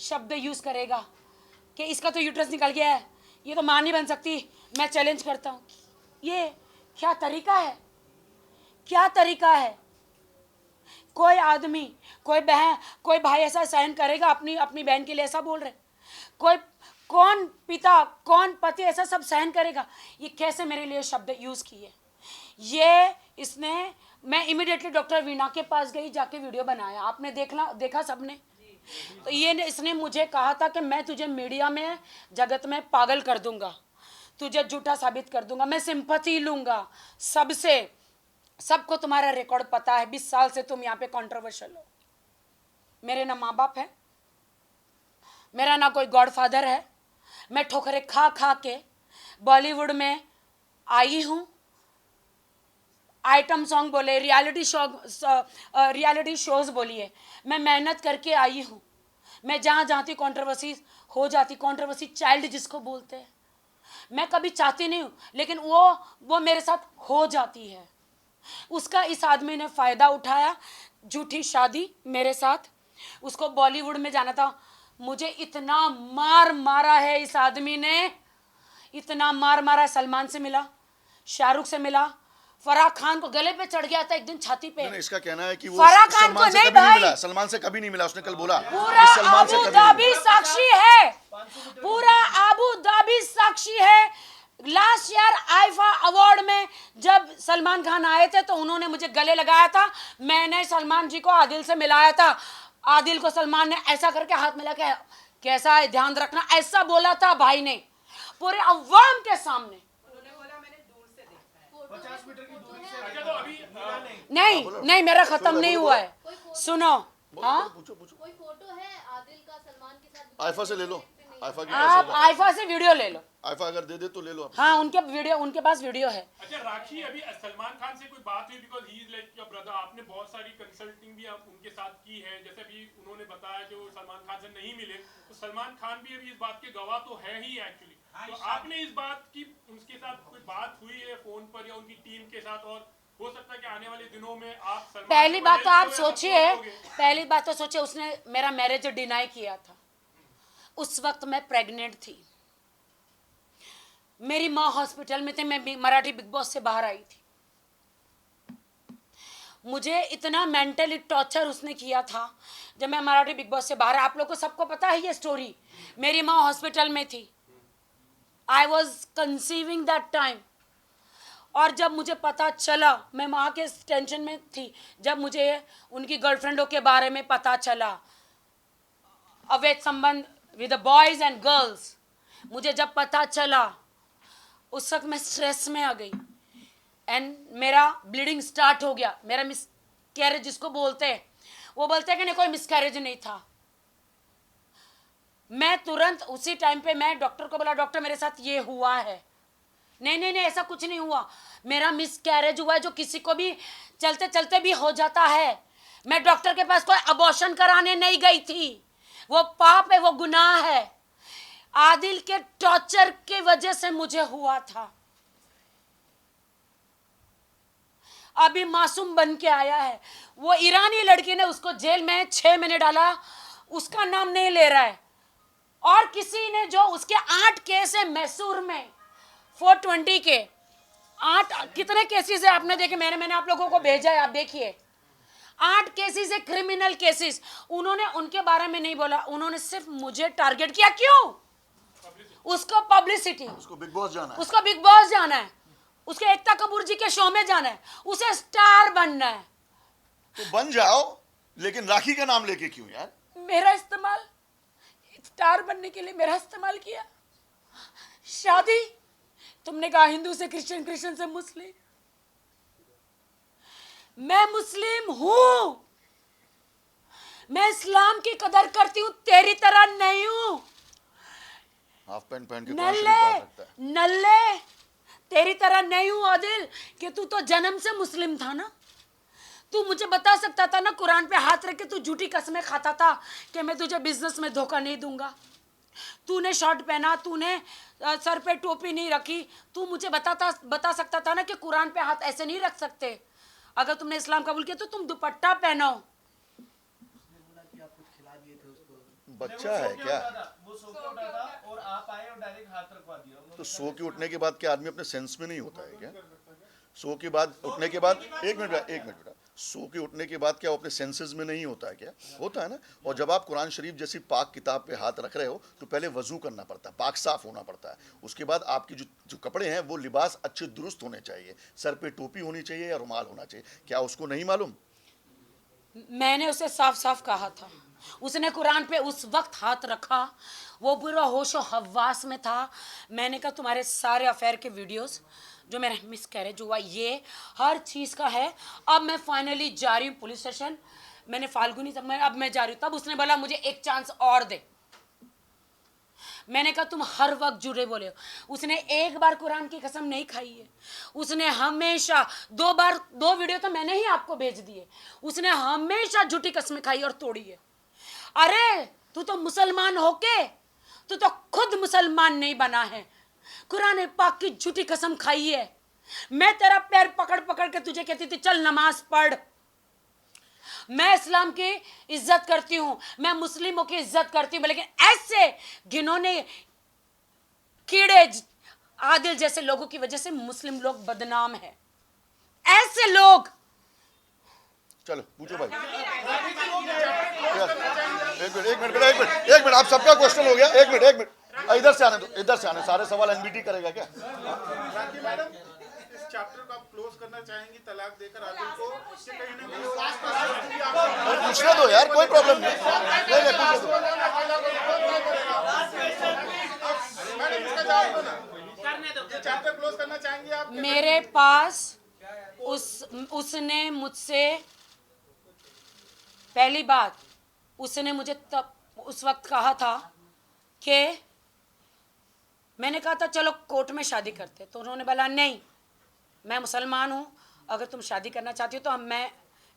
शब्द यूज करेगा कि इसका तो यूट्रस निकल गया है, ये तो मां नहीं बन सकती, मैं चैलेंज करता हूं। ये क्या तरीका है? क्या तरीका है? कोई आदमी, कोई बहन, कोई भाई ऐसा सहन करेगा? अपनी अपनी बहन के लिए ऐसा बोल रहे? कोई, कौन पिता, कौन पति ऐसा सब सहन करेगा? ये कैसे मेरे लिए शब्द यूज किए? ये इसने, मैं इमीडिएटली डॉक्टर वीणा के पास गई, जाके वीडियो बनाया, आपने देखा सबने। तो ये इसने मुझे कहा था कि मैं तुझे मीडिया में, जगत में पागल कर दूंगा, तुझे झूठा साबित कर दूंगा, मैं सिंपैथी लूंगा सबसे, सबको तुम्हारा रिकॉर्ड पता है, 20 साल से तुम यहाँ पे कंट्रोवर्शियल हो। मेरे ना माँ बाप है, मेरा ना कोई गॉडफादर है, मैं ठोकरें खा खा के बॉलीवुड में आई हूँ। आइटम सॉन्ग बोले, रियलिटी शोज बोलिए, मैं मेहनत करके आई हूँ। मैं जहाँ जाती कंट्रोवर्सी हो जाती, कंट्रोवर्सी चाइल्ड जिसको बोलते हैं, मैं कभी चाहती नहीं हूँ, लेकिन वो मेरे साथ हो जाती है। उसका इस आदमी ने फायदा उठाया, झूठी शादी मेरे साथ, उसको बॉलीवुड में जाना था। मुझे इतना मार मारा है इस आदमी ने, इतना मार मारा। सलमान से मिला, शाहरुख से मिला, फराह खान को गले पे चढ़ गया था एक दिन छाती पे। नहीं, इसका कहना है कि वो फराह खान को नहीं भाई, सलमान से कभी नहीं मिला, उसने कल बोला। पूरा अबू धाबी साक्षी है, पूरा अबू धाबी साक्षी है। लास्ट ईयर आईफा अवार्ड में जब सलमान खान आए थे तो उन्होंने मुझे गले लगाया था, मैंने सलमान जी को आदिल से मिलाया था, आदिल को सलमान ने ऐसा करके हाथ मिला के कैसा है ध्यान रखना, ऐसा बोला था भाई ने पूरे अवाम के सामने। उन्होंने बोला मैंने दूर से देखा है, 50 मीटर की दूरी से। अच्छा, तो अभी नहीं मेरा खत्म नहीं हुआ है, सुनो। हाँ, कोई फोटो है आदिल का सलमान के साथ? आईफा से ले लो, आईफा की आप आईफा से वीडियो ले लो, आईफा अगर दे दे तो ले लो आप। हाँ उनके पास वीडियो है। अच्छा राखी, अभी सलमान खान से कोई बात हुई, because he is like your brother, आपने बहुत सारी कंसल्टिंग भी आप उनके साथ की है, जैसे अभी उन्होंने बताया कि वो सलमान खान से नहीं मिले, तो सलमान खान भी अभी इस बात के गवाह तो है ही एक्चुअली। तो आपने इस बात की उनके साथ कोई बात हुई है फोन पर या उनकी टीम के साथ, और हो सकता है कि आने वाले दिनों में आप सलमान, पहली बात तो आप सोचिए, पहली बात तो सोचिए, उसने मेरा मैरिज डिनाई किया था, उस वक्त मैं प्रेग्नेंट थी, मेरी माँ हॉस्पिटल में थी, मैं मराठी बिग बॉस से बाहर आई थी, मुझे इतना मेंटली टॉर्चर उसने किया था जब मैं मराठी बिग बॉस से बाहर। आप लोगों को सबको पता है ये स्टोरी, मेरी माँ हॉस्पिटल में थी, I was conceiving that time, और जब मुझे पता चला, मैं माँ के टेंशन में थी, जब मुझे उनकी गर्लफ्रेंडों के बारे में पता चला, अवैध संबंध विद बॉयज एंड गर्ल्स, मुझे जब पता चला उस वक्त मैं स्ट्रेस में आ गई एंड मेरा ब्लीडिंग स्टार्ट हो गया, मेरा मिसकैरेज जिसको बोलते हैं, वो बोलते हैं कि नहीं कोई मिसकैरेज नहीं था। मैं तुरंत उसी टाइम पे मैं डॉक्टर को बोला, डॉक्टर मेरे साथ ये हुआ है। नहीं ऐसा कुछ नहीं हुआ, मेरा मिसकैरेज हुआ है जो किसी को भी चलते चलते भी हो जाता है। मैं डॉक्टर के पास कोई अबॉर्शन कराने नहीं गई थी, वो पाप है, वो गुनाह है, आदिल के टॉर्चर के वजह से मुझे हुआ था। अभी मासूम बन के आया है, वो ईरानी लड़की ने उसको जेल में 6 महीने डाला, उसका नाम नहीं ले रहा है, और किसी ने जो उसके 8 केस है मैसूर में 420 के 8 कितने केसेस है आपने देखे, मैंने आप लोगों को भेजा है, आप देखिए 8 केसेस है क्रिमिनल केसेस। उन्होंने उनके बारे में नहीं बोला, उन्होंने सिर्फ मुझे टारगेट किया। क्यों? उसको पब्लिसिटी, उसको बिग बॉस जाना है, उसको बिग बॉस जाना है, उसके एकता कपूर जी के शो में जाना है, उसे स्टार बनना है। तो बन जाओ, लेकिन राखी का नाम लेके क्यों यार? मेरा इस्तेमाल स्टार बनने के लिए मेरा इस्तेमाल किया। शादी तुमने कहा हिंदू से क्रिश्चियन, क्रिश्चियन से मुस्लिम, मैं मुस्लिम हूं, मैं इस्लाम की कदर करती हूं, तेरी तरह नहीं हूं। हाफ पैंट पहन के नल्ले तेरी तरह नहीं हूं आदिल, कि तू तो जन्म से मुस्लिम था ना, तू मुझे बता सकता था ना, कुरान पे हाथ रख के तू झूठी कसमें खाता था कि मैं तुझे बिजनेस में धोखा नहीं दूंगा। तूने शॉर्ट पहना, तूने सर पे टोपी नहीं रखी, तू मुझे बता सकता था ना कि कुरान पे हाथ ऐसे नहीं रख सकते। अगर तुमने इस्लाम कबूल किया तो तुम दुपट्टा पहनो। बच्चा है क्या? वो सो के उठा था और आप आए और डायरेक्ट हाथ रखवा दिया उन्होंने। तो सो के उठने के बाद क्या आदमी अपने सेंस में नहीं होता है क्या? सो के बाद उठने के बाद एक मिनट बेटा, सो के उठने के बाद क्या वो अपने सेंसेस में नहीं होता है क्या? होता है ना। और जब आप कुरान शरीफ जैसी पाक किताब पे हाथ रख रहे हो तो पहले वजू करना पड़ता है, पाक साफ होना पड़ता है। उसके बाद आपकी जो कपड़े हैं वो लिबास अच्छे दुरुस्त होने चाहिए, सर पे टोपी होनी चाहिए या रुमाल होना चाहिए। क्या उसको नहीं मालूम? मैंने उसे साफ साफ कहा था, उसने कुरान पे उस वक्त हाथ रखा, वो पूरा होशो हवास में था। मैंने कहा तुम्हारे सारे अफेयर के वीडियोस जो मेरा मिस कैरेज हुआ ये हर चीज़ का है। अब मैं फाइनली जा रही हूँ पुलिस स्टेशन, मैंने फाल्गुनी तक अब मैं जा रही हूँ। तब उसने बोला मुझे एक चांस और दे। मैंने कहा तुम हर वक्त झूठे बोले हो। उसने एक बार कुरान की कसम नहीं खाई है, उसने हमेशा 2 बार 2 वीडियो तो मैंने ही आपको भेज दिए, उसने हमेशा झूठी कसमें खाई और तोड़ी है। अरे तू तो मुसलमान होके तू तो खुद मुसलमान नहीं बना है, कुरान पाक की झूठी कसम खाई है। मैं तेरा पैर पकड़ पकड़ के तुझे कहती थी चल नमाज पढ़। मैं इस्लाम की इज्जत करती हूं, मैं मुस्लिमों की इज्जत करती हूं, लेकिन ऐसे घिनौने कीड़े आदिल जैसे लोगों की वजह से मुस्लिम लोग बदनाम है। ऐसे लोग। चलो पूछो भाई। एक मिनट आप सबका क्वेश्चन हो गया। एक मिनट इधर से आने सारे सवाल एनबीटी करेगा क्या? राखी मैडम, इस चैप्टर को आप क्लोज करना चाहेंगी तलाक देकर आदिल को, इससे कहीं ना कहीं पूछने दो यार, कोई प्रॉब्लम नहीं, पूछने दो। मैडम इसका जवाब दो ना, ये चैप्टर क्लोज करना चाहेंगी आप? मेरे पास उसने मुझसे पहली बात उसने मुझे तब उस वक्त कहा था कि मैंने कहा था चलो कोर्ट में शादी करते, तो उन्होंने बोला नहीं मैं मुसलमान हूँ, अगर तुम शादी करना चाहती हो तो मैं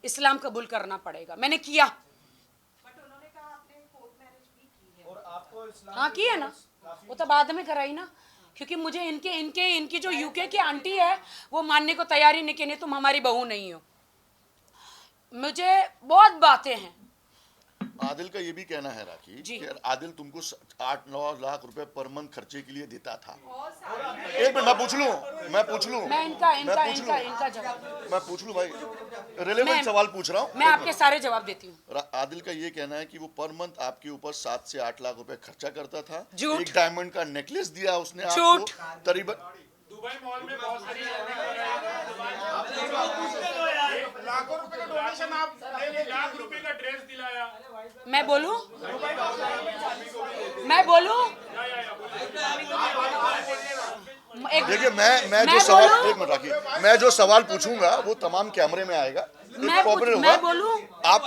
इस्लाम कबूल करना पड़ेगा। मैंने किया। बट उन्होंने कहा आपने कोर्ट मैरिज भी की है। और आपको इस्लाम हाँ की है ना, वो तो बाद में कराई ना, क्योंकि मुझे इनकी जो यूके की आंटी है वो मानने को तैयार ही नहीं कि नहीं तुम हमारी बहू नहीं हो। मुझे बहुत बातें हैं। आदिल का ये भी कहना है राखी जी। कि आदिल तुमको 8-9 लाख रुपए पर मंथ खर्चे के लिए देता था। बहुत सारे एक मिनट मैं पूछ लूं मैं इनका जवाब मैं पूछ लूं भाई, रिलेवेंट सवाल पूछ रहा हूं। मैं आपके सारे जवाब देती हूँ। आदिल का ये कहना है कि वो पर मंथ आपके ऊपर 7 से 8 लाख रुपए खर्चा करता था। झूठ। एक डायमंड का नेकलेस दिया उसने झूठ। आपको करीबन। दुबई मॉल में बहुत सारी लाखों रुपए का डोनेशन आप लाख रुपए का ड्रेस दिलाया। मैं बोलूं देखिए मैं जो सवाल एक मिनट राखी, मैं जो सवाल पूछूंगा वो तमाम कैमरे में आएगा, मैं बोलूं आप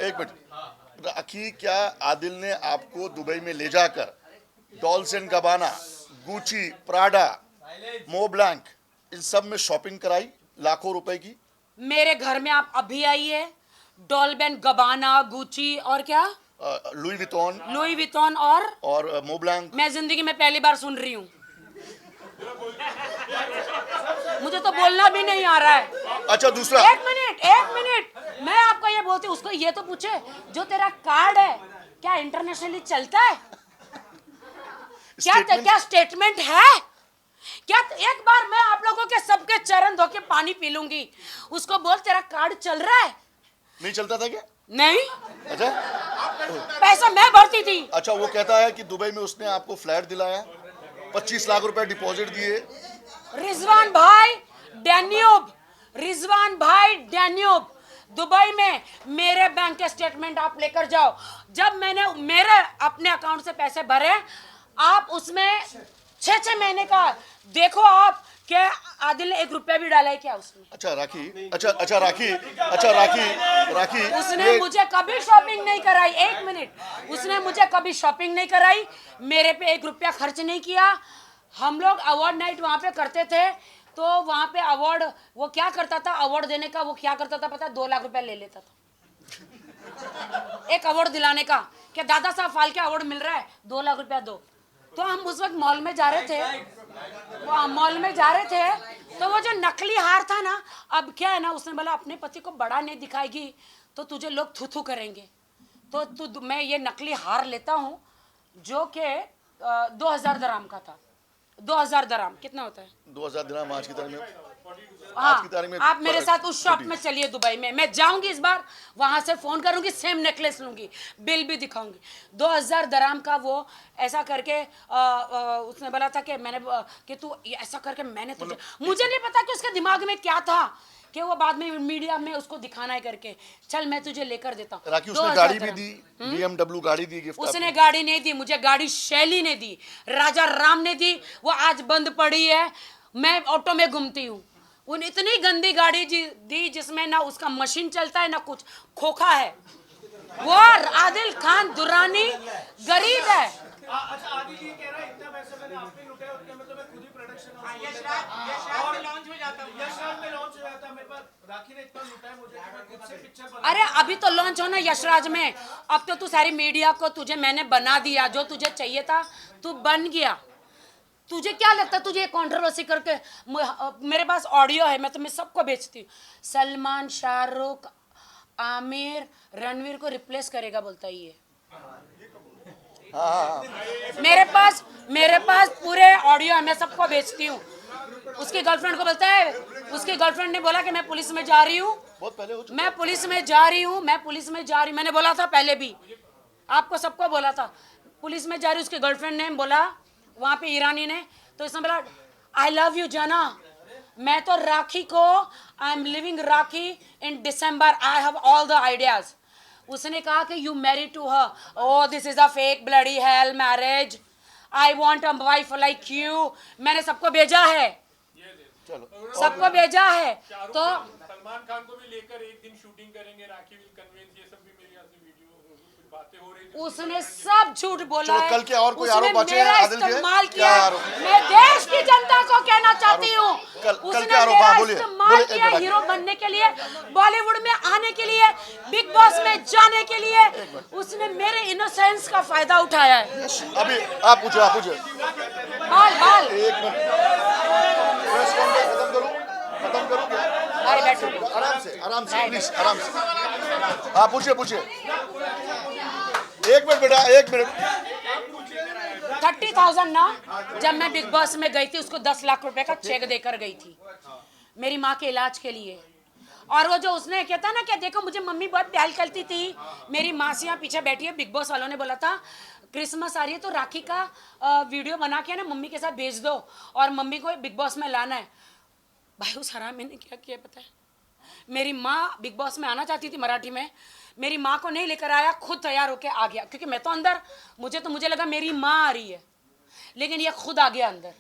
एक मिनट राखी, क्या आदिल ने आपको दुबई में ले जाकर डॉल्स एंड गबाना, गुची, प्राडा, मोब्लैंक इन सब में शॉपिंग कराई लाखों रुपए की? मेरे घर में आप अभी आइए, डॉल्बेन गबाना, गुची और क्या लुई विटॉन और मोब्लैंक मैं जिंदगी में पहली बार सुन रही हूँ। मुझे तो बोलना भी नहीं आ रहा है। अच्छा दूसरा, एक मिनट मैं आपको ये बोलती हूँ, उसको ये तो पूछे जो तेरा कार्ड है क्या इंटरनेशनली चलता है? क्या स्टेटमेंट है क्या? एक बार मैं आप लोगों के सबके चरण धो के पानी पी लूंगी, उसको बोल तेरा कार्ड चल रहा है। नहीं चलता था क्या? नहीं, अच्छा पैसा मैं भरती थी। अच्छा वो कहता है कि दुबई में उसने आपको फ्लैट दिलाया, 25 लाख रुपए डिपॉजिट दिए। रिजवान भाई डैन्यूब दुबई में मेरे बैंक के स्टेटमेंट आप लेकर जाओ। जब मैंने मेरे अपने अकाउंट से पैसे भरे, आप उसमें 6 महीने का देखो आप क्या आदिल ने 1 रुपया भी डाला है क्या उसमें? अच्छा राखी उसने मुझे कभी शॉपिंग नहीं कराई। 1 मिनट, उसने मुझे कभी शॉपिंग नहीं कराई, मेरे पे 1 रुपया खर्च नहीं किया। हम लोग अवार्ड नाइट वहाँ पे करते थे, तो वहाँ पे अवार्ड वो क्या करता था, अवार्ड देने का वो क्या करता था पता, 2 लाख रुपया ले लेता था एक अवार्ड दिलाने का। क्या दादा साहब फाल्के अवार्ड मिल रहा है, 2 लाख रुपया दो। तो हम उस वक्त मॉल में जा रहे थे, तो वो जो नकली हार था ना, अब क्या है ना, उसने बोला अपने पति को बड़ा नहीं दिखाएगी तो तुझे लोग थू थू करेंगे। तो मैं ये नकली हार लेता हूँ जो कि 2000 दराम का था। 2000 दराम कितना होता है? 2000 दिरहम आज की तारीख में, हाँ, आज की तारीख में आप मेरे साथ उस शॉप छोटी। में चलिए दुबई में, मैं जाऊंगी इस बार, वहां से फोन करूंगी, सेम नेकलेस लूंगी, बिल भी दिखाऊंगी। 2000 दराम का वो ऐसा करके उसने बोला था कि कि तू ऐसा करके मैंने तुझे, मुझे नहीं पता कि उसके दिमाग में क्या था कि वो बाद में मीडिया में उसको दिखाना है करके, चल मैं तुझे लेकर देता हूँ। राखी उसने गाड़ी भी दी, BMW गाड़ी दी गिफ्ट। उसने गाड़ी नहीं दी मुझे, गाड़ी शैली ने दी, राजा राम ने दी, वो आज बंद पड़ी है, मैं ऑटो में घूमती हूँ। उन इतनी गंदी गाड़ी दी जिसमें ना उसका मशीन चलता है ना कुछ, खोखा है वो। आदिल खान दुरानी गरीब है। अच्छा आदिल ये कह रहा है इतना पैसे मैंने आप पे लुटाया, उतने में तो मैं खुद ही प्रोडक्शन यशराज में लॉन्च हो जाता हूँ। यशराज में लॉन्च हो जाता है। मेरे पास राखी ने इतना लुटाया मुझे कि मैं खुद से पिक्चर बना। अरे अभी तो लॉन्च होना यशराज में, अब तो तू सारी मीडिया को तुझे मैंने बना दिया, जो तुझे चाहिए था तू बन गया। तुझे क्या लगता है तुझे कंट्रोवर्सी करके, मेरे पास ऑडियो है, मैं तुम्हें सबको बेचती हूँ। सलमान, शाहरुख, आमिर, रणवीर को रिप्लेस करेगा बोलता है ये। मेरे पास पूरे ऑडियो है, मैं सबको बेचती हूँ। उसकी गर्लफ्रेंड को बोलता है, उसकी गर्लफ्रेंड ने बोला कि मैं पुलिस में जा रही हूँ, बहुत पहले हो चुका। मैं पुलिस में जा रही हूँ, मैं पुलिस में जा रही हूँ। मैंने बोला था पहले भी, आपको सबको बोला था पुलिस में जा रही। उसकी गर्लफ्रेंड ने बोला वहाँ पे ईरानी ने, तो इसने बोला आई लव यू जाना, मैं तो राखी को, I am living Rakhi in December, I have all the ideas. उसने कहा कि you married to her, oh this is a fake bloody hell marriage, I want a wife like you. मैंने सबको भेजा है, चलो सबको भेजा है। तो सलमान खान को भी लेकर एक दिन शूटिंग करेंगे, राखी विल कन्विंस, ये सब भी मेरे यहाँ से वीडियो बातें हो रही थी। उसने सब झूठ बोला चलो, है। कल के और कोई उसने आरोप बचे हैं मेरा आदिल के? इस्तेमाल क्या किया है। आरोप? मैं देश की जनता को कहना चाहती हूँ, कल उसने के आरोप? मेरा हाँ, बोलिए, इस्तेमाल बोलिए, किया एक मिनट। हीरो बनने के लिए, बॉलीवुड में आने के लिए, बिग बॉस में जाने के लिए। उसने मेरे इनोसेंस का फायदा उठाया है। अभी आप पूछे बाल एक मिनट, प्रेस कॉन्फ्रेंस खत्म करो क्या? भाई बैठो, आराम से प्लीज, आराम से। हाँ पूछिए। एक मिनट बेटा, एक मिनट। 30,000 ना, जब मैं बिग बॉस में गई थी उसको 10 लाख रुपए का चेक देकर गई थी मेरी माँ के इलाज के लिए। और वो जो उसने कहता ना कि देखो मुझे मम्मी बहुत प्यार करती थी, मेरी मासियाँ पीछे बैठी है। बिग बॉस वालों ने बोला था क्रिसमस आ रही है तो राखी का वीडियो बना के ना मम्मी के साथ भेज दो और मम्मी को बिग बॉस में लाना है। भाई उस हराम मैंने क्या किया पता है? मेरी माँ बिग बॉस में आना चाहती थी मराठी में, मेरी माँ को नहीं लेकर आया, खुद तैयार होके आ गया, क्योंकि मैं तो अंदर, मुझे लगा मेरी माँ आ रही है, लेकिन ये खुद आ गया अंदर।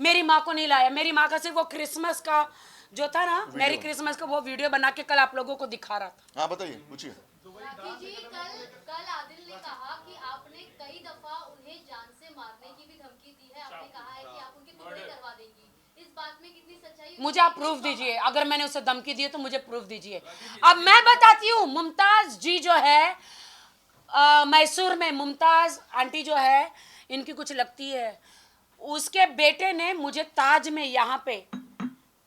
मेरी माँ को नहीं लाया, मेरी माँ का सिर्फ वो क्रिसमस का जो था ना, मेरी क्रिसमस का वो वीडियो बना के कल आप लोगों को दिखा रहा था। हाँ बताइए, पूछिए। राखी जी, कल आदिल ने कहा कि आपने कई दफा उन्हें जान से मारने की भी धमकी दी है। आपने कहा है कि आप उनकी टुकड़े करवा देंगी। इस बात में कितनी सच्चाई है? मुझे आप प्रूफ दीजिए, अगर मैंने उसे धमकी दी है तो मुझे प्रूफ दीजिए। अब मैं बताती हूँ, मुमताज जी जो है मैसूर में, मुमताज आंटी जो है, इनकी कुछ लगती है, उसके बेटे ने मुझे ताज में, यहाँ पे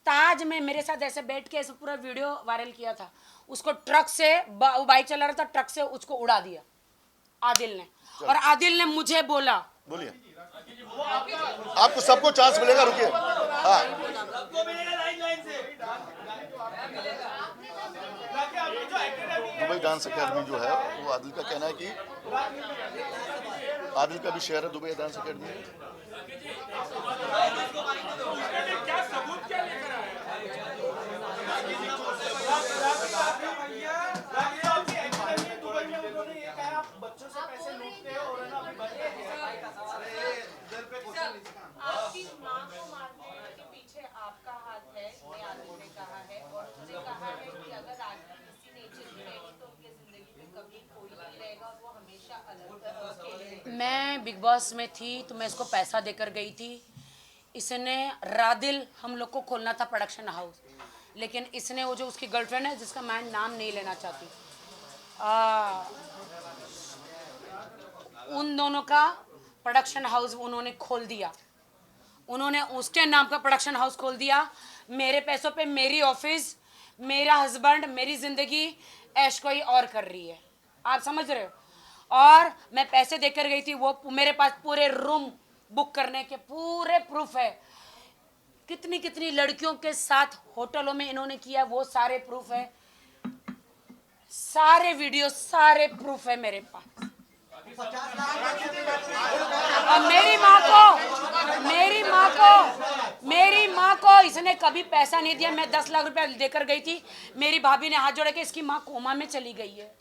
ताज में मेरे साथ ऐसे बैठ के ऐसे पूरा वीडियो वायरल किया था। उसको ट्रक से, वो बाइक चला रहा था, ट्रक से उसको उड़ा दिया आदिल ने। और आदिल ने मुझे बोला, बोलिए, आपको सबको चांस मिलेगा, रुकिए। हाँ दुबई डांस अकेडमी जो है वो आदिल का कहना है कि आदिल का भी शेयर है दुबई डांस अकेडमी में। क्या सबूत क्या लेकर आए? आपकी मां को मारने के पीछे आपका हाथ है, ये आदिल ने कहा है। और उसने कहा है कि अगर आदिल किसी नेचर की रहेगी तो उनकी जिंदगी में कभी कोई नहीं रहेगा और वो हमेशा अलग अकेले रहेंगे। मैं बिग बॉस में थी तो मैं इसको पैसा देकर गई थी। इसने रादिल हम लोग को खोलना था प्रोडक्शन हाउस, लेकिन इसने वो जो उसकी गर्लफ्रेंड है जिसका मैं नाम नहीं लेना चाहती, उन दोनों का प्रोडक्शन हाउस उन्होंने खोल दिया। उन्होंने उसके नाम का प्रोडक्शन हाउस खोल दिया, मेरे पैसों पे मेरी ऑफिस, मेरा हस्बैंड, मेरी जिंदगी ऐश कोई और कर रही है। आप समझ रहे हो। और मैं पैसे देकर गई थी, वो मेरे पास पूरे रूम बुक करने के पूरे प्रूफ है। कितनी कितनी लड़कियों के साथ होटलों में इन्होंने किया, वो सारे प्रूफ है, सारे वीडियो, सारे प्रूफ है मेरे पास। और मेरी माँ को इसने कभी पैसा नहीं दिया। मैं 10 लाख रुपया देकर गई थी, मेरी भाभी ने हाथ जोड़े के इसकी माँ कोमा में चली गई है,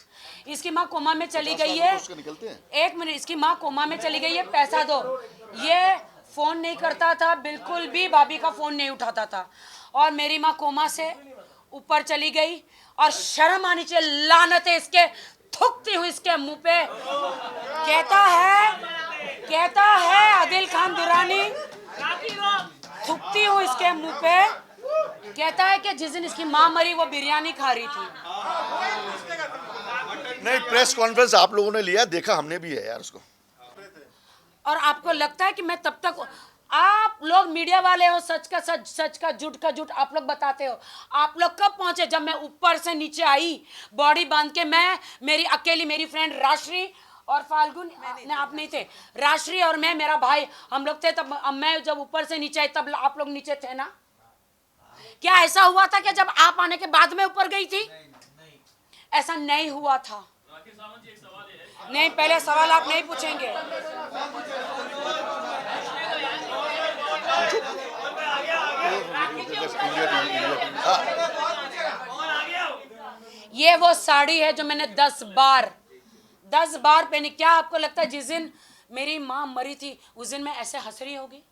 इसकी माँ कोमा में चली गई है। एक मिनट, इसकी माँ कोमा में चली गई है, पैसा दो। ये फोन नहीं करता था, बिल्कुल भी भाभी का फोन नहीं उठाता था। और मेरी माँ कोमा से ऊपर चली गई, और शर्म आनी चाहिए, लानत है इसके, थूकती हूँ इसके मुंह पे। कहता है आदिल खान दुरानी, थूकती हूँ इसके मुंह पे। कहता है कि जिस दिन इसकी माँ मरी वो बिरयानी खा रही थी। नहीं, प्रेस कॉन्फ्रेंस आप लोगों ने लिया, देखा हमने भी है यार उसको। और आपको लगता है कि मैं तब तक, आप लोग मीडिया वाले हो, सच का सच, सच का झूठ आप लोग बताते हो। आप लोग कब पहुंचे? जब मैं ऊपर से नीचे आई बॉडी बांध के, मैं, मेरी अकेली, मेरी फ्रेंड राश्री और फाल्गुन, आप नहीं थे, राश्री और मैं, मेरा भाई, हम लोग थे। तब मैं जब ऊपर से नीचे आई तब आप लोग नीचे थे ना? क्या ऐसा हुआ था कि जब आप आने के बाद में ऊपर गई थी? ऐसा नहीं हुआ था। नहीं, पहले सवाल आप नहीं पूछेंगे। ये वो साड़ी है जो मैंने 10 बार पहनी। क्या आपको लगता है जिस दिन मेरी माँ मरी थी उस दिन मैं ऐसे हंस रही होगी?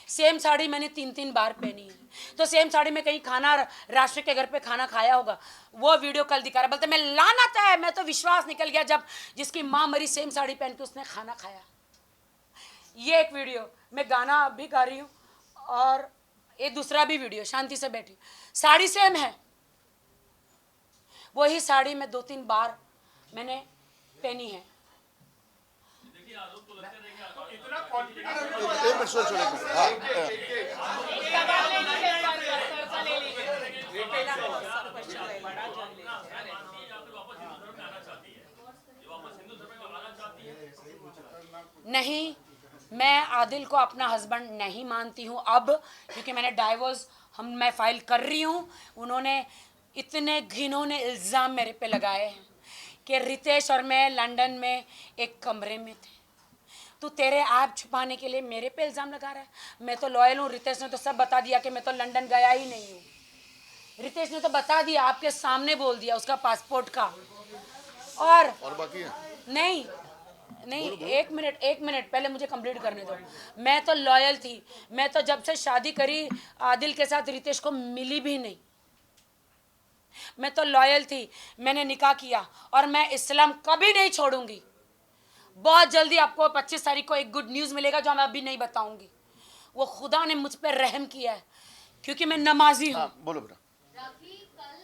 सेम साड़ी मैंने 3 बार पहनी है। तो सेम साड़ी में कहीं खाना, राष्ट्र के घर पे खाना खाया होगा, वो वीडियो कल दिखा रहा, बोलते मैं लानत है, मैं तो विश्वास निकल गया जब जिसकी माँ मरी सेम साड़ी पहन के उसने खाना खाया। ये एक वीडियो, मैं गाना भी गा रही हूँ, और ये दूसरा भी वीडियो, शांति से बैठी, साड़ी सेम है, वही साड़ी में 2-3 बार मैंने पहनी है। इतना कॉन्फिडेंस एक मिनट सुन, नहीं, मैं आदिल को अपना हस्बैंड नहीं मानती हूँ अब, क्योंकि मैंने डाइवोर्स मैं फाइल कर रही हूँ। उन्होंने इतने घिनौने इल्ज़ाम मेरे पे लगाए हैं कि रितेश और मैं लंदन में एक कमरे में थे, तू तेरे ऐप छुपाने के लिए मेरे पे इल्ज़ाम लगा रहा है। मैं तो लॉयल हूँ, रितेश ने तो सब बता दिया कि मैं तो लंदन गया ही नहीं हूँ। रितेश ने तो बता दिया, आपके सामने बोल दिया उसका पासपोर्ट का। और बाकी है? नहीं, एक मिनट पहले मुझे कंप्लीट करने दो। मैं तो लॉयल थी, मैं तो जब से शादी करी आदिल के साथ रितेश को मिली भी नहीं। मैं तो लॉयल थी, मैंने निकाह किया, और मैं इस्लाम कभी नहीं छोड़ूंगी। बहुत जल्दी आपको 25 तारीख को एक गुड न्यूज़ मिलेगा जो मैं अभी नहीं बताऊंगी। वो खुदा ने मुझ पर रहम किया है, क्योंकि मैं नमाजी हूँ। बोलो बेटा। राखी, कल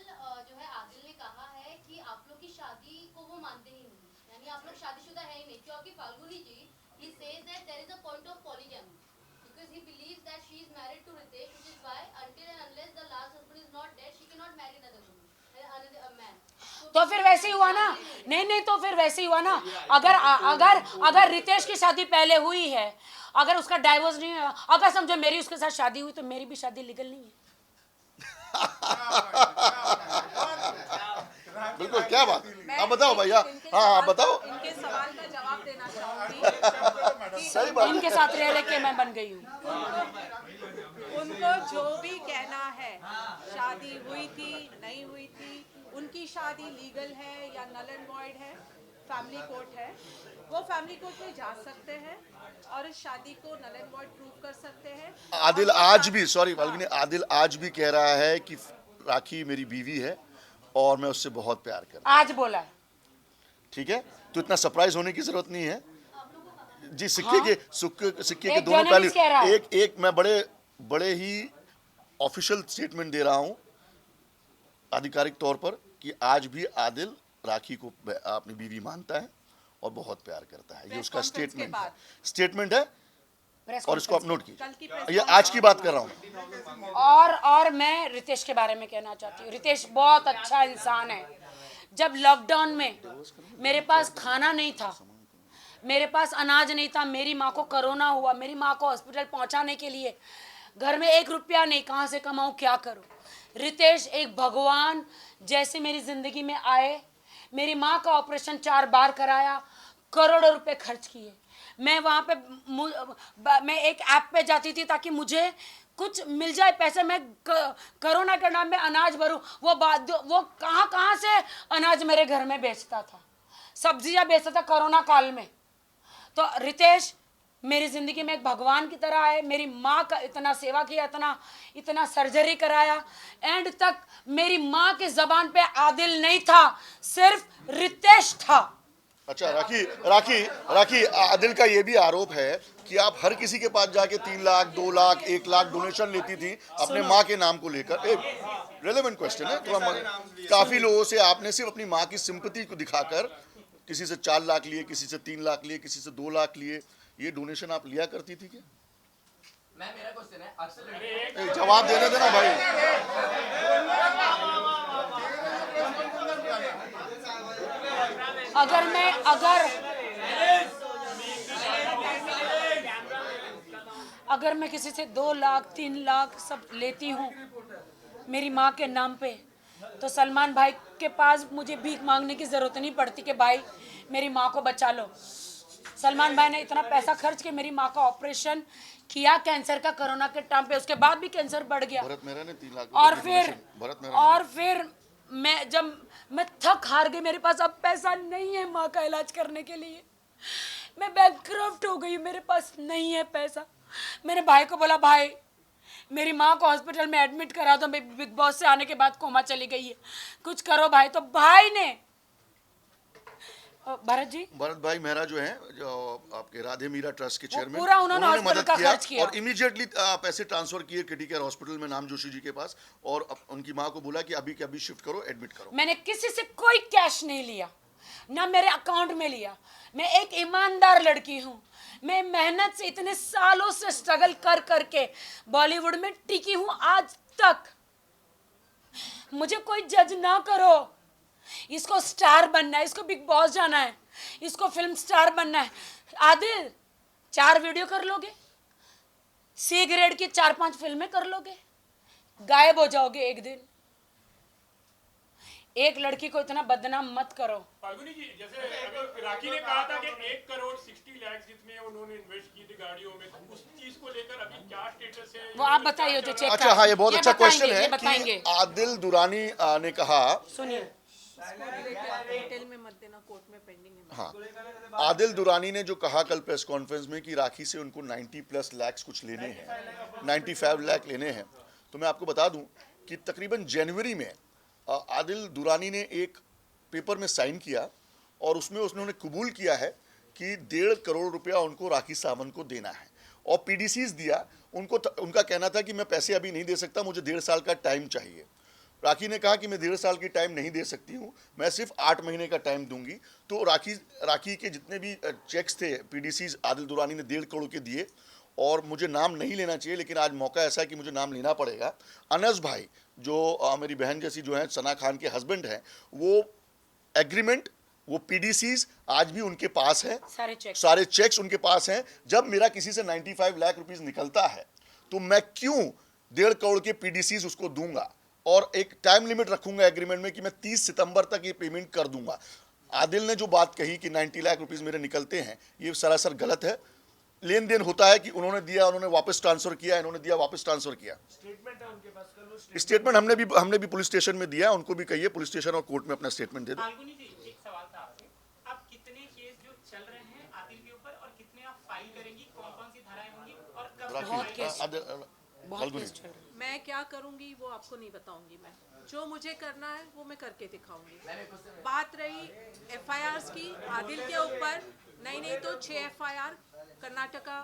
जो है आदिल ने कहा है कि आप लोग की शादी को वो मानते ही नहीं, यानी आप लोग शादीशुदा है ही नहीं, क्योंकि फाल्गुनी जी, he says that there is a point of polygamy because he believes that she is married to Ritesh, which is why until and unless the last husband is not dead, she cannot marry another woman, another man. तो फिर वैसे ही हुआ ना? नहीं, तो फिर वैसे ही हुआ ना। अगर रितेश की शादी पहले हुई है, अगर उसका डाइवोर्स नहीं हुआ, अगर समझो मेरी उसके साथ शादी हुई, तो मेरी भी शादी लीगल नहीं है। बिल्कुल, क्या बात, आप बताओ भैया। हाँ, बताओ। इनके सवाल का जवाब देना चाहूंगी। सही बात। इनके साथ रह रह के मैं बन गई हूँ। उनको जो भी कहना है, शादी हुई थी नहीं हुई थी, उनकी शादी लीगल है या नल एंड वॉइड है, फैमिली कोर्ट है, वो फैमिली कोर्ट में जा सकते हैं और इस शादी को नल एंड वॉइड प्रूव कर सकते हैं। आदिल आज भी, सॉरी फाल्गुनी, आदिल आज भी कह रहा है कि राखी मेरी बीवी है और मैं उससे बहुत प्यार करता हूं। आज बोला है। ठीक है, तो इतना सरप्राइज होने की जरूरत नहीं है जी। सिक्के के एक दोनों पहलू। जर्नलिस्ट कह रहा है। एक मैं बड़े ही ऑफिशियल स्टेटमेंट दे रहा हूं आधिकारिक तौर पर कि आज भी आदिल राखी को अपनी बीवी मानता है और बहुत प्यार करता है। ये उसका स्टेटमेंट है और इसको आप नोट कीजिए। ये आज की बात कर रहा हूँ। और मैं रितेश के बारे में कहना चाहती हूँ। रितेश बहुत अच्छा इंसान है। जब लॉकडाउन में मेरे पास खाना नहीं था, मेरे पास अनाज नहीं था, मेरी माँ को कोरोना हुआ, मेरी माँ को हॉस्पिटल पहुँचाने के लिए घर में 1 रुपया नहीं, कहाँ से कमाऊँ, क्या करूँ। रितेश एक भगवान जैसे मेरी ज़िंदगी में आए, मेरी माँ का ऑपरेशन 4 बार कराया, करोड़ों रुपए खर्च किए। मैं वहाँ पे मैं एक ऐप पे जाती थी ताकि मुझे कुछ मिल जाए पैसे, मैं कोरोना के नाम में अनाज भरूँ। वो कहाँ से अनाज मेरे घर में बेचता था, सब्जियाँ बेचता था कोरोना काल में। तो रितेश मेरी ज़िंदगी में एक भगवान की तरह आए, मेरी माँ का इतना सेवा किया, इतना सर्जरी कराया। एंड तक मेरी माँ की ज़बान पे आदिल नहीं था, सिर्फ रितेश था। अच्छा राखी, आदिल का ये भी आरोप है कि आप हर किसी के पास जाके 3 लाख, 2 लाख, 1 लाख डोनेशन लेती थी अपने माँ के नाम को लेकर। एक रेलेवेंट क्वेश्चन है, थोड़ा काफी लोगों से आपने सिर्फ अपनी माँ की सिंपैथी को दिखाकर किसी से 4 लाख लिए, किसी से 3 लाख लिए, किसी से 2 लाख लिए, ये डोनेशन आप लिया करती थी क्या? मेरा क्वेश्चन है, अक्सर जवाब देने देना भाई। अगर मैं किसी से 2 लाख 3 लाख सब लेती हूँ मेरी माँ के नाम पे, तो सलमान भाई के पास मुझे भीख मांगने की ज़रूरत नहीं पड़ती कि भाई मेरी माँ को बचा लो। सलमान भाई ने इतना पैसा खर्च के मेरी माँ का ऑपरेशन किया कैंसर का, कोरोना के टाइम पे, उसके बाद भी कैंसर बढ़ गया। भरत मेहरा ने 3 लाख और फिर जब मैं थक हार गई, मेरे पास अब पैसा नहीं है माँ का इलाज करने के लिए, मैं बैंकक्रप्ट हो गई, मेरे पास नहीं है पैसा। मैंने भाई को बोला, भाई मेरी माँ को हॉस्पिटल में एडमिट करा दो, मैं बिग बॉस से आने के बाद कोमा चली गई है, कुछ करो भाई। तो भाई ने, भरत भाई मेहरा जो है, जो आपके राधे मीरा ट्रस्ट के चेयरमैन, पूरा उन्होंने मदद किया और इमीडिएटली पैसे ट्रांसफर किए किटी केयर हॉस्पिटल में नाम जोशी जी के पास, और उनकी माँ को बोला कि अभी के अभी शिफ्ट करो, एडमिट करो। मैंने किसी से कोई कैश नहीं लिया, ना मेरे अकाउंट में लिया। मैं एक ईमानदार लड़की हूँ, मैं मेहनत से इतने सालों से स्ट्रगल कर करके बॉलीवुड में टिकी हूँ आज तक। मुझे कोई जज ना करो, इसको स्टार बनना है, इसको बिग बॉस जाना है, इसको फिल्म स्टार बनना है। आदिल 4 वीडियो कर लोगे, सी ग्रेड की 4-5 फिल्में कर लोगे, गायब हो जाओगे एक दिन। एक लड़की को इतना बदनाम मत करो। फाल्गुनी जी, जैसे अभी राखी ने कहा था कि 1 करोड़ 60 लाख जितने उन्होंने इन्वेस्ट की थी गाड़ियों में, तो उस चीज को लेकर अभी क्या स्टेटस है वो आप बताइए जो चेक। अच्छा हाँ, ये बहुत अच्छा क्वेश्चन है कि आदिल दुरानी ने कहा, सुनिए, रिटेल में मत देना, कोर्ट में पेंडिंग है। हाँ, आदिल दुरानी ने जो कहा कल प्रेस कॉन्फ्रेंस में कि राखी से उनको 90+ लाख कुछ लेने हैं, 95 लाख लेने हैं, तो मैं आपको बता दूं कि तकरीबन जनवरी में आदिल दुरानी ने एक पेपर में साइन किया और उसमें उन्होंने कबूल किया है कि 1.5 करोड़ रुपया उनको राखी सावंत को देना है, और पीडीसीज दिया उनको। उनका कहना था कि मैं पैसे अभी नहीं दे सकता, मुझे 1.5 साल का टाइम चाहिए। राखी ने कहा कि मैं 1.5 साल की टाइम नहीं दे सकती हूँ, मैं सिर्फ 8 महीने का टाइम दूंगी। तो राखी के जितने भी चेक्स थे पीडीसीज आदिल दुरानी ने 1.5 करोड़ के दिए, और मुझे नाम नहीं लेना चाहिए लेकिन आज मौका ऐसा है कि मुझे नाम लेना पड़ेगा। अनस भाई जो मेरी बहन जैसी जो है, सना खान के हस्बैंड हैं, वो एग्रीमेंट, वो पीडीसीज आज भी उनके पास है, सारे चेक्स उनके पास हैं। जब मेरा किसी से 95 लाख रुपीस निकलता है तो मैं क्यों 1.5 करोड़ के पीडीसीज उसको दूंगा, और एक टाइम लिमिट रखूंगा एग्रीमेंट में कि मैं 30 सितंबर तक ये पेमेंट कर दूंगा। आदिल ने जो बात कही कि 90 लाख रुपीस मेरे निकलते हैं, ये सरासर गलत है। लेन देन होता है कि उन्होंने दिया, उन्होंने वापस ट्रांसफर किया, इन्होंने दिया, वापस ट्रांसफर किया। स्टेटमेंट है उनके पास, कल वो स्टेटमेंट हमने भी पुलिस स्टेशन में दिया, उनको भी कहिए पुलिस स्टेशन और कोर्ट में अपना स्टेटमेंट दे दो। फाल्गुनी जी, एक सवाल था आपसे, आप कितने केस जो चल रहे हैं आदिल के ऊपर और कितने आप फाइल करेंगी, कौन कौन सी धाराएं होंगी और कब? मैं क्या करूंगी वो आपको नहीं बताऊंगी, मैं जो मुझे करना है वो मैं करके दिखाऊंगी। बात रही एफआईआर्स की आदिल के ऊपर, नहीं तो 6 एफआईआर कर्नाटका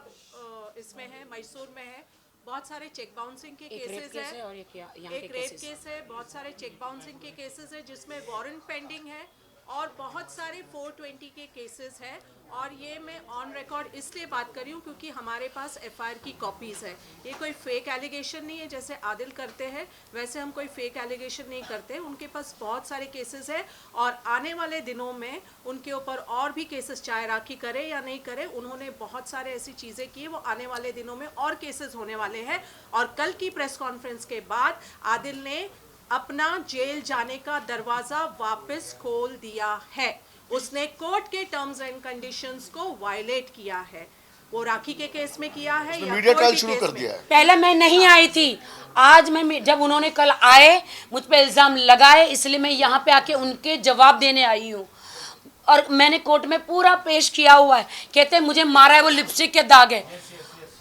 इसमें है, मैसूर में है, बहुत सारे चेक बाउंसिंग के केसेस है, एक रेप केस है, बहुत सारे चेक बाउंसिंग के केसेस है जिसमें वारंट पेंडिंग है, और बहुत सारे 420 के केसेस है। और ये मैं ऑन रिकॉर्ड इसलिए बात कर रही हूँ क्योंकि हमारे पास एफआईआर की कॉपीज़ है। ये कोई फेक एलिगेशन नहीं है जैसे आदिल करते हैं, वैसे हम कोई फेक एलिगेशन नहीं करते। उनके पास बहुत सारे केसेस हैं और आने वाले दिनों में उनके ऊपर और भी केसेस, चाहे राखी करे या नहीं करे, उन्होंने बहुत सारे ऐसी चीज़ें की, वो आने वाले दिनों में और केसेस होने वाले हैं। और कल की प्रेस कॉन्फ्रेंस के बाद आदिल ने अपना जेल जाने का दरवाज़ा वापस खोल दिया है। उसने कोर्ट के टर्म्स एंड कंडीशंस को वायलेट किया है। वो राखी के केस में किया है या मीडिया कोई ट्रायल भी शुरू केस कर में। दिया है। पहले मैं नहीं आई थी, आज मैं जब उन्होंने कल आए मुझ पे इल्ज़ाम लगाए, इसलिए मैं यहाँ पे आके उनके जवाब देने आई हूँ। और मैंने कोर्ट में पूरा पेश किया हुआ है। कहते हैं मुझे मारा है, वो लिपस्टिक के दाग है।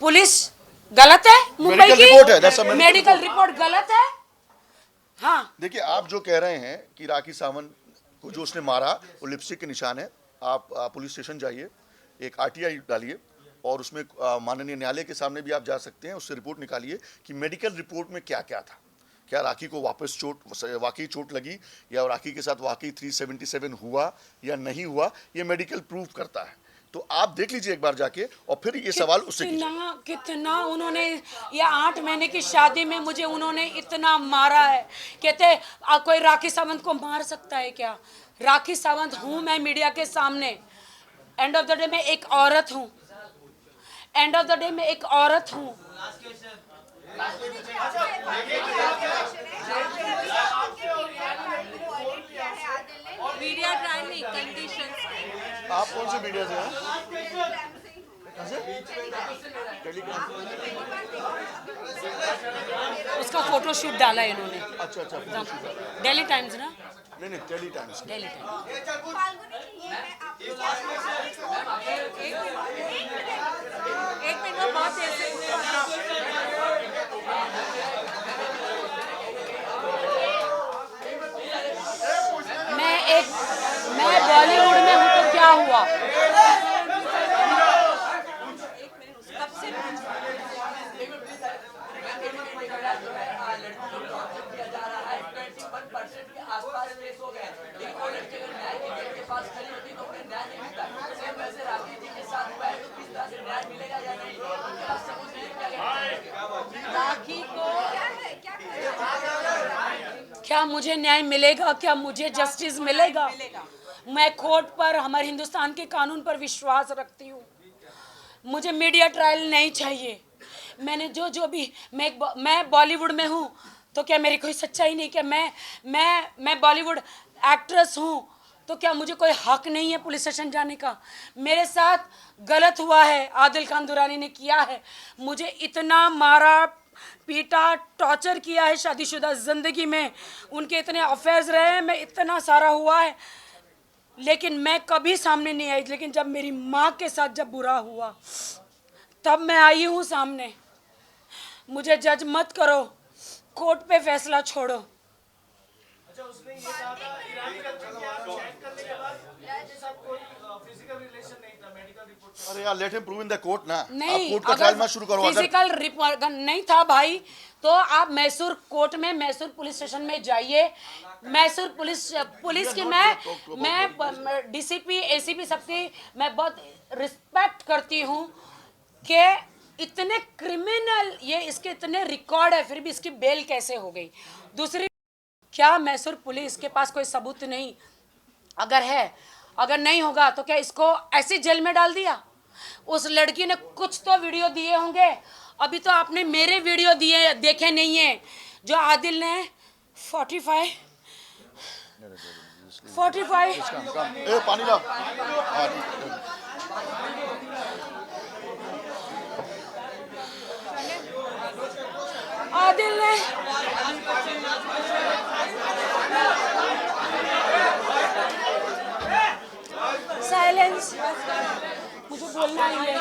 पुलिस गलत है, मुंबई Medical की report है, that's a medical medical report गलत है। हाँ, देखिए, आप जो कह रहे हैं कि राखी सावंत को जो उसने मारा वो लिपस्टिक के निशान है, आप पुलिस स्टेशन जाइए, एक आरटीआई डालिए और उसमें माननीय न्यायालय के सामने भी आप जा सकते हैं, उससे रिपोर्ट निकालिए कि मेडिकल रिपोर्ट में क्या क्या था। क्या राखी को वापस वाकई चोट लगी या राखी के साथ वाकई 377 हुआ या नहीं हुआ, ये मेडिकल प्रूव करता है। तो आप देख लीजिए एक बार जाके और फिर ये सवाल उससे कीजिए। कितना उन्होंने, ये 8 महीने की शादी में मुझे उन्होंने इतना मारा है। कहते कोई राखी सावंत को मार सकता है क्या? राखी सावंत हूँ मैं मीडिया के सामने। एंड ऑफ द डे मैं एक औरत हूँ, एंड ऑफ द डे मैं एक औरत हूँ। मीडिया ट्रायल नहीं, कंडीशंस। आप कौन से मीडिया से हैं? कहाँ से? टेलीग्राम। उसका फोटो शूट डाला है इन्होंने। अच्छा अच्छा, डेली टाइम्स ना? नहीं टेली टाइम्स। Daily times. एक मिनट में बहुत देर से मैं बॉलीवुड में हूँ तो क्या हुआ? क्या मुझे न्याय मिलेगा? क्या मुझे जस्टिस मिलेगा? मैं कोर्ट पर, हमारे हिंदुस्तान के कानून पर विश्वास रखती हूँ। मुझे मीडिया ट्रायल नहीं चाहिए। मैंने जो भी, मैं बॉलीवुड में हूँ तो क्या मेरी कोई सच्चाई नहीं? क्या मैं बॉलीवुड एक्ट्रेस हूँ तो क्या मुझे कोई हक नहीं है पुलिस स्टेशन जाने का? मेरे साथ गलत हुआ है, आदिल खान दुरानी ने किया है। मुझे इतना मारा पीटा, टॉर्चर किया है शादीशुदा ज़िंदगी में। उनके इतने अफेयर्स रहे हैं, मैं इतना सारा हुआ है, लेकिन मैं कभी सामने नहीं आई। लेकिन जब मेरी माँ के साथ जब बुरा हुआ तब मैं आई हूँ सामने। मुझे जज मत करो, कोर्ट पे फैसला छोड़ो। अच्छा, उसने ये कहा था ईरान का चेक करने के बाद उसके साथ कोई फिजिकल रिलेशन नहीं था, मेडिकल रिपोर्ट। अरे यार, let him prove in the court ना। नहीं, आप कोर्ट का ट्रायल मत शुरू करो। फिजिकल रिपोर्ट नहीं था भाई, तो आप मैसूर कोर्ट में, मैसूर पुलिस स्टेशन में जाइए। मैसूर पुलिस की मैं डीसीपी, एसीपी सबकी मैं बहुत रिस्पेक्ट करती हूँ कि इतने क्रिमिनल, ये इसके इतने रिकॉर्ड है, फिर भी इसकी बेल कैसे हो गई? दूसरी, क्या मैसूर पुलिस के पास कोई सबूत नहीं? अगर है, अगर नहीं होगा तो क्या इसको ऐसी जेल में डाल दिया? उस लड़की ने कुछ तो वीडियो दिए होंगे। अभी तो आपने मेरे वीडियो देखे नहीं है, जो आदिल ने 45 ए पानी ला। आदिल ने साइलेंस, मुझे बोलना ही है,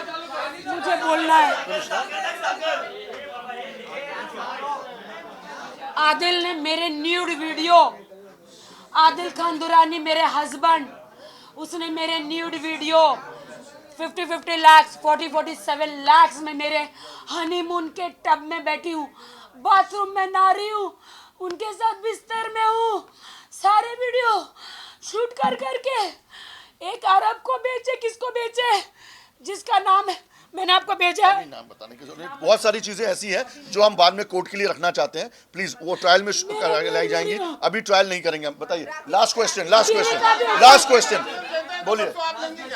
मुझे बोलना है। आदिल ने मेरे न्यूड वीडियो, आदिल खान दुरानी मेरे हस्बैंड, उसने मेरे न्यूड वीडियो 50 लाख 47 लाख में मेरे हनीमून के टब में बैठी हूँ, बाथरूम में नहा रही हूँ, उनके साथ बिस्तर में हूँ, सारे वीडियो शूट कर करके एक अरब को बेचे, किसको बेचे? जिसका नाम मैंने आपको भेजा है। नाम बताने की जरूरत नहीं। बहुत सारी चीजें ऐसी हैं जो हम बाद में कोर्ट के लिए रखना चाहते हैं, प्लीज वो ट्रायल में लाई जाएंगी, अभी ट्रायल नहीं करेंगे हम। बताइए, लास्ट क्वेश्चन बोलिए। राखी जी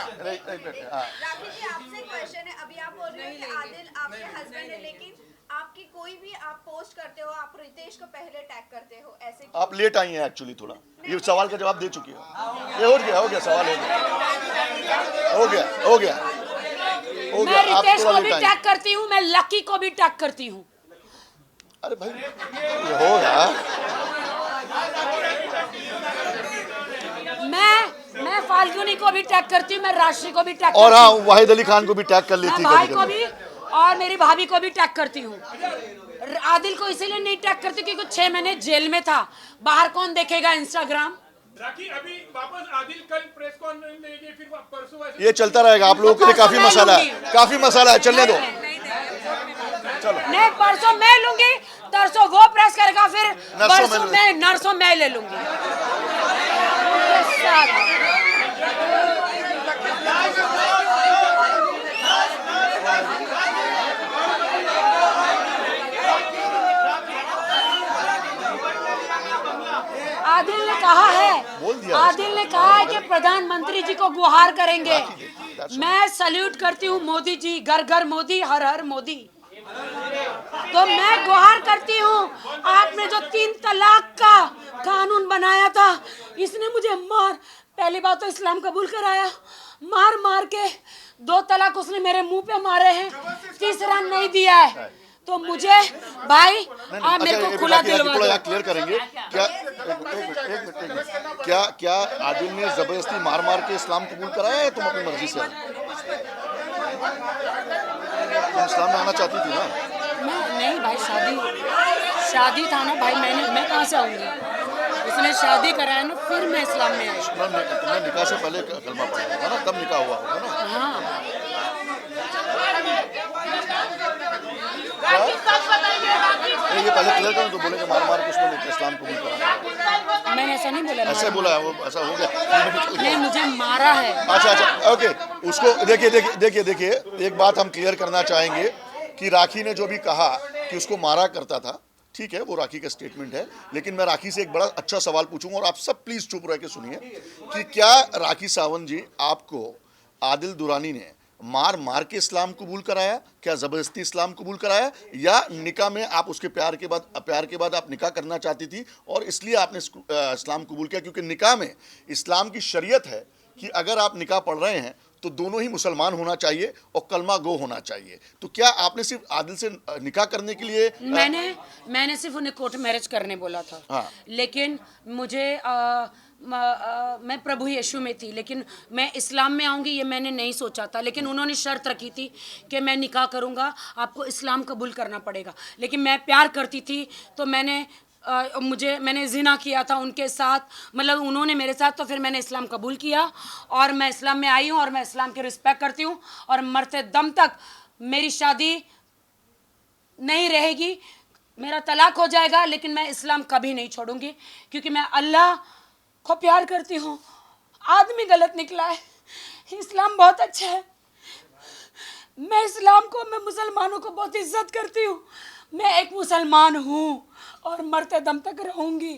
आपसे क्वेश्चन है, अभी आप बोल रहे हो कि आदिल आपके हस्बैंड है, लेकिन आपकी कोई भी आप पोस्ट करते हो, आप रितेश को पहले टैग करते हो, ऐसे क्यों? आप लेट आई हैं एक्चुअली, थोड़ा ये सवाल का जवाब दे चुकी है। ये हो गया सवाल, हो गया। मैं रितेश को भी टैग करती हूँ, मैं लकी को भी टैग करती हूँ। अरे भाई ये होगा। मैं फाल्गुनी को भी टैग करती हूँ, मैं राशि को भी टैग और करती हाँ, हूँ, वाहिद अली खान को भी टैग कर लेती मैं भाई को भी और मेरी भाभी को भी टैग करती हूँ। आदिल को इसीलिए नहीं टैग करती क्योंकि 6 महीने जेल में था, बाहर कौन देखेगा इंस्टाग्राम। राखी अभी वापस आदिल कल प्रेस कॉन्फ्रेंस देंगे, फिर परसों ऐसे ये चलता रहेगा। आप लोगों के लिए काफी मसाला है, चलने दो। चलो नहीं, परसों मैं लूंगी, तरसों वो प्रेस करेगा, फिर नर्सों मैं ले लूंगी। आदिल ने कहा है कि प्रधानमंत्री जी को गुहार करेंगे। मैं सल्यूट करती हूँ मोदी जी, घर घर मोदी, हर हर मोदी। तो मैं गुहार करती हूँ, आपने जो 3 तलाक का कानून बनाया था, इसने मुझे पहली बात तो इस्लाम कबूल कराया, मार के 2 तलाक उसने मेरे मुंह पे मारे हैं, तीसरा नहीं दिया है। तो मुझे भाई आप मेरे को खुला दिलवा दो। क्लियर करेंगे क्या आदिल ने जबरदस्ती मार के इस्लाम कबूल कराया है? तुम अपनी मर्जी से तुम इस्लाम में आना चाहती थी ना? नहीं भाई, शादी था ना भाई, मैं कहाँ से आऊंगी? उसने शादी कराया ना, फिर मैं इस्लाम में आई। तुमने निकाह से पहले कलमा पढ़ा होगा ना, तब निकाह हुआ होगा ना? हाँ। ये पहले क्लियर करें तो बोलेंगे मार के उसने इस्लाम कबूल करा। मैंने ऐसा नहीं बोला। ऐसे बोला है, वो ऐसा हो गया। नहीं, मुझे मारा है। अच्छा ओके। उसको देखिए एक बात हम क्लियर करना चाहेंगे कि राखी ने जो भी कहा कि उसको मारा करता था, ठीक है, वो राखी का स्टेटमेंट है, लेकिन मैं राखी से एक बड़ा अच्छा सवाल पूछूंगा और आप सब प्लीज चुप रह के सुनिए कि क्या राखी सावंत जी, आपको आदिल दुरानी ने मार के इस्लाम कबूल कराया? क्या जबरदस्ती इस्लाम कबूल कराया, या निकाह में आप उसके प्यार के बाद आप निकाह करना चाहती थी और इसलिए आपने इस्लाम कबूल किया? क्योंकि निकाह में इस्लाम की शरीयत है कि अगर आप निकाह पढ़ रहे हैं तो दोनों ही मुसलमान होना चाहिए और कलमा गो होना चाहिए। तो क्या आपने सिर्फ आदिल से निकाह करने के लिए मैंने सिर्फ उन्हें कोर्ट मैरिज करने बोला था। हाँ। लेकिन मुझे मैं प्रभु यीशु में थी, लेकिन मैं इस्लाम में आऊँगी ये मैंने नहीं सोचा था। लेकिन उन्होंने शर्त रखी थी कि मैं निकाह करूँगा, आपको इस्लाम कबूल करना पड़ेगा। लेकिन मैं प्यार करती थी, तो मैंने जिना किया था उनके साथ, मतलब उन्होंने मेरे साथ, तो फिर मैंने इस्लाम कबूल किया और मैं इस्लाम में आई हूँ और मैं इस्लाम की रिस्पेक्ट करती हूँ और मरते दम तक मेरी शादी नहीं रहेगी, मेरा तलाक हो जाएगा, लेकिन मैं इस्लाम कभी नहीं छोड़ूंगी क्योंकि मैं अल्लाह को प्यार करती हूँ। आदमी गलत निकला है, इस्लाम बहुत अच्छा है। मैं मुसलमानों को बहुत इज्जत करती हूँ। मैं एक मुसलमान हूँ और मरते दम तक रहूंगी।